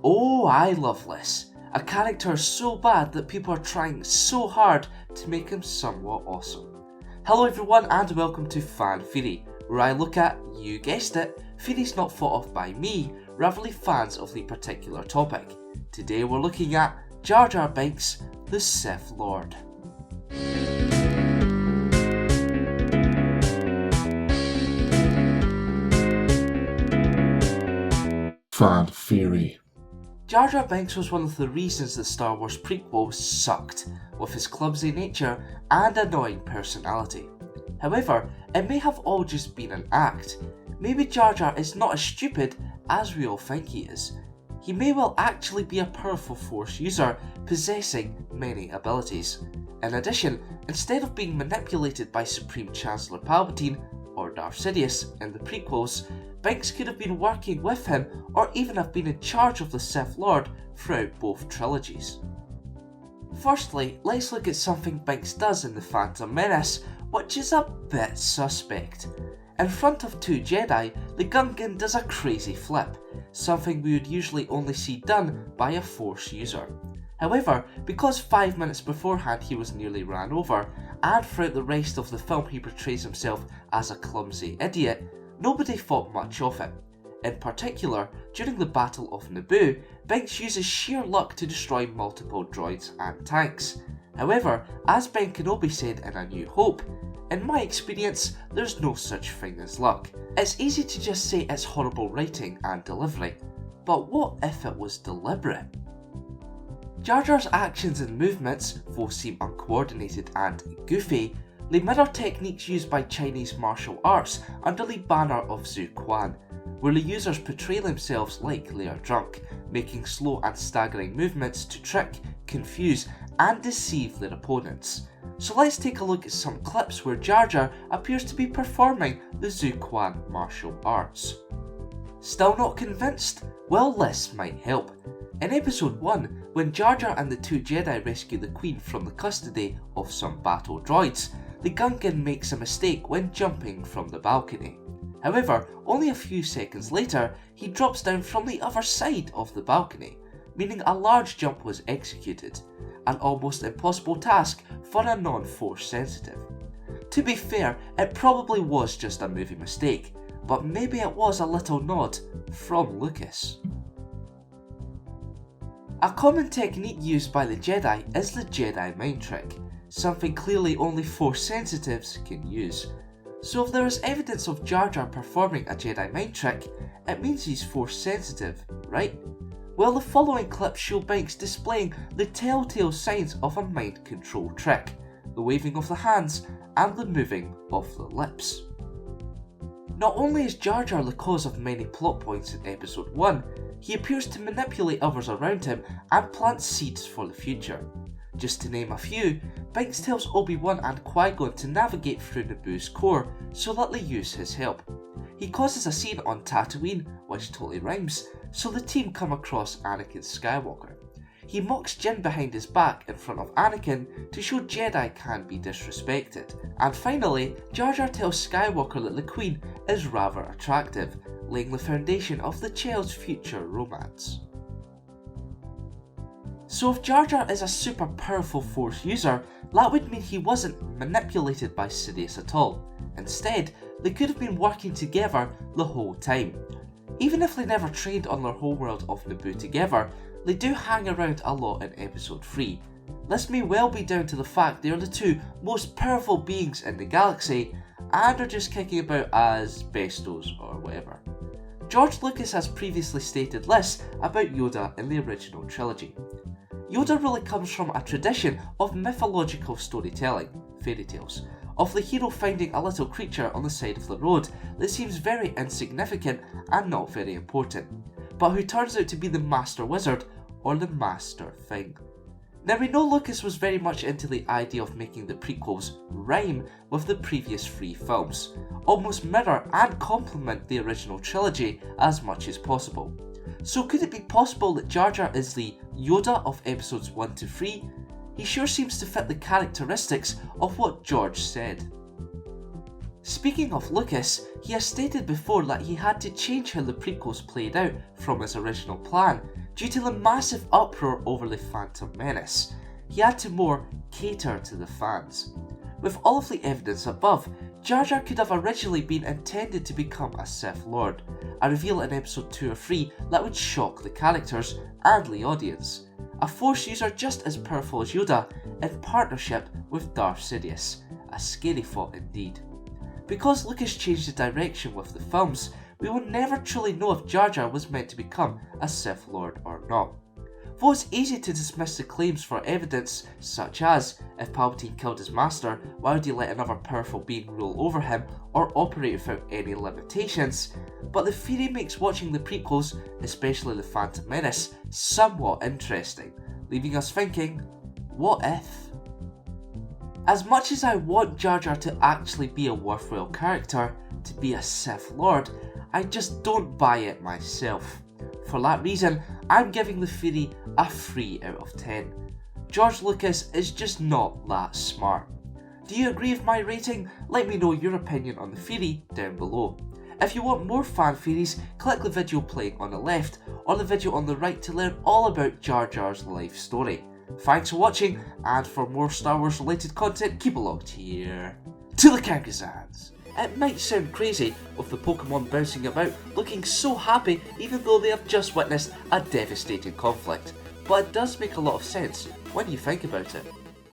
Oh, I love this. A character so bad that people are trying so hard to make him somewhat awesome. Hello everyone and welcome to Fan Theory, where I look at, you guessed it, theories not thought of by me, rather fans of the particular topic. Today we're looking at Jar Jar Binks, the Sith Lord. Fan Theory. Jar Jar Binks was one of the reasons that Star Wars prequels sucked, with his clumsy nature and annoying personality. However, it may have all just been an act. Maybe Jar Jar is not as stupid as we all think he is. He may well actually be a powerful Force user, possessing many abilities. In addition, instead of being manipulated by Supreme Chancellor Palpatine or Darth Sidious in the prequels, Binks could have been working with him or even have been in charge of the Sith Lord throughout both trilogies. Firstly, let's look at something Binks does in The Phantom Menace, which is a bit suspect. In front of two Jedi, the Gungan does a crazy flip, something we would usually only see done by a Force user. However, because 5 minutes beforehand he was nearly ran over, and throughout the rest of the film he portrays himself as a clumsy idiot, nobody thought much of it. In particular, during the Battle of Naboo, Binks uses sheer luck to destroy multiple droids and tanks. However, as Ben Kenobi said in A New Hope, "In my experience, there's no such thing as luck. It's easy to just say it's horrible writing and delivery, but what if it was deliberate?" Jar Jar's actions and movements, though seem uncoordinated and goofy, they mirror techniques used by Chinese martial arts under the banner of Zhu Quan, where the users portray themselves like they are drunk, making slow and staggering movements to trick, confuse, and deceive their opponents. So let's take a look at some clips where Jar Jar appears to be performing the Zhu Quan martial arts. Still not convinced? Well, this might help. In episode 1, when Jar Jar and the two Jedi rescue the Queen from the custody of some battle droids, the Gungan makes a mistake when jumping from the balcony. However, only a few seconds later, he drops down from the other side of the balcony, meaning a large jump was executed, an almost impossible task for a non-Force sensitive. To be fair, it probably was just a movie mistake, but maybe it was a little nod from Lucas. A common technique used by the Jedi is the Jedi mind trick, something clearly only Force sensitives can use. So if there is evidence of Jar Jar performing a Jedi mind trick, it means he's Force sensitive, right? Well, the following clips show Binks displaying the telltale signs of a mind control trick, the waving of the hands and the moving of the lips. Not only is Jar Jar the cause of many plot points in episode 1, he appears to manipulate others around him and plant seeds for the future. Just to name a few, Binks tells Obi-Wan and Qui-Gon to navigate through Naboo's core so that they use his help. He causes a scene on Tatooine, which totally rhymes, so the team come across Anakin Skywalker. He mocks Jin behind his back in front of Anakin to show Jedi can be disrespected. And finally, Jar Jar tells Skywalker that the Queen is rather attractive, laying the foundation of the child's future romance. So if Jar Jar is a super powerful Force user, that would mean he wasn't manipulated by Sidious at all. Instead, they could have been working together the whole time. Even if they never trained on their homeworld of Naboo together, they do hang around a lot in episode 3. This may well be down to the fact they are the two most powerful beings in the galaxy and are just kicking about as bestos or whatever. George Lucas has previously stated this about Yoda in the original trilogy. Yoda really comes from a tradition of mythological storytelling, fairy tales, of the hero finding a little creature on the side of the road that seems very insignificant and not very important, but who turns out to be the master wizard or the master thing. Now we know Lucas was very much into the idea of making the prequels rhyme with the previous 3 films, almost mirror and complement the original trilogy as much as possible. So could it be possible that Jar Jar is the Yoda of episodes 1 to 3? He sure seems to fit the characteristics of what George said. Speaking of Lucas, he has stated before that he had to change how the prequels played out from his original plan Due to the massive uproar over the Phantom Menace, he had to more cater to the fans. With all of the evidence above, Jar Jar could have originally been intended to become a Sith Lord, a reveal in episode 2 or 3 that would shock the characters and the audience. A Force user just as powerful as Yoda, in partnership with Darth Sidious. A scary thought indeed. Because Lucas changed the direction with the films, we will never truly know if Jar Jar was meant to become a Sith Lord or not. Though it's easy to dismiss the claims for evidence such as, if Palpatine killed his master, why would he let another powerful being rule over him or operate without any limitations, but the theory makes watching the prequels, especially The Phantom Menace, somewhat interesting, leaving us thinking, what if? As much as I want Jar Jar to actually be a worthwhile character, to be a Sith Lord, I just don't buy it myself. For that reason, I'm giving the theory a 3 out of 10. George Lucas is just not that smart. Do you agree with my rating? Let me know your opinion on the theory down below. If you want more fan theories, click the video playing on the left or the video on the right to learn all about Jar Jar's life story. Thanks for watching, and for more Star Wars related content, keep along here to the Kankazans. It might sound crazy with the Pokemon bouncing about looking so happy even though they have just witnessed a devastating conflict, but it does make a lot of sense when you think about it.